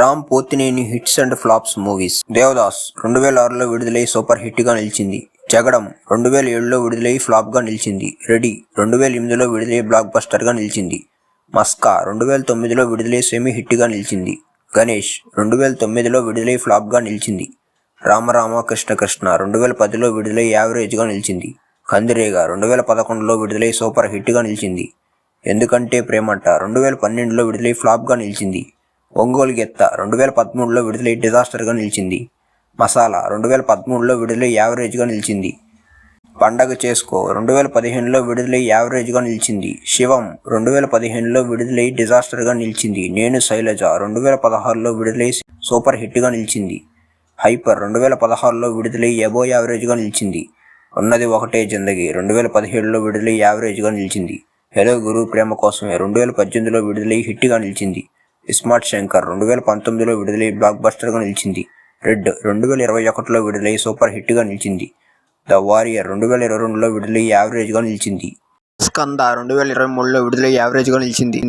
Ram Pothineni hits and flops movies. Devadas 2006లో విడుదలై super hit గా నిలిచింది. జగడం 2007లో విడుదలై ఫ్లాప్ గా నిలిచింది. రెడీ 2008లో విడుదలై బ్లాక్ బస్టర్ గా నిలిచింది. మస్కా 2009లో విడుదలై సెమీ హిట్ గా నిలిచింది. గణేష్ 2009లో విడుదలై ఫ్లాప్ గా నిలిచింది. రామ కృష్ణ కృష్ణ 2010లో విడుదలై యావరేజ్ గా నిలిచింది. కందిరేగ 2011లో విడుదలై సూపర్ హిట్ గా నిలిచింది. ఎందుకంటే ప్రేమంట 2012లో విడుదలై ఫ్లాప్ గా నిలిచింది. ఒంగోలు గెత్త 2013లో విడుదలై డిజాస్టర్గా నిలిచింది. మసాలా 2013లో విడుదలై యావరేజ్గా నిలిచింది. పండగ చేసుకో 2015లో విడుదలై యావరేజ్గా నిలిచింది. శివం 2015లో విడుదలై డిజాస్టర్గా నిలిచింది. నేను శైలజ 2016లో విడుదలై సూపర్ హిట్గా నిలిచింది. హైపర్ 2016లో విడుదలై ఎబో యావరేజ్గా నిలిచింది. ఉన్నది ఒకటే జిందగీ 2017లో విడుదలై యావరేజ్గా నిలిచింది. హలో గురు ప్రేమ కోసమే 2018లో విడుదలై హిట్గా నిలిచింది. స్మార్ట్ శంకర్ 2019లో విడుదలై బ్లాక్ బస్టర్గా నిలిచింది. రెడ్ 2021లో విడుదలై సూపర్ హిట్గా నిలిచింది. ద వారియర్ 2022లో విడుదలై యావరేజ్గా నిలిచింది. స్కంద 2023లో విడుదలై యావరేజ్గా నిలిచింది.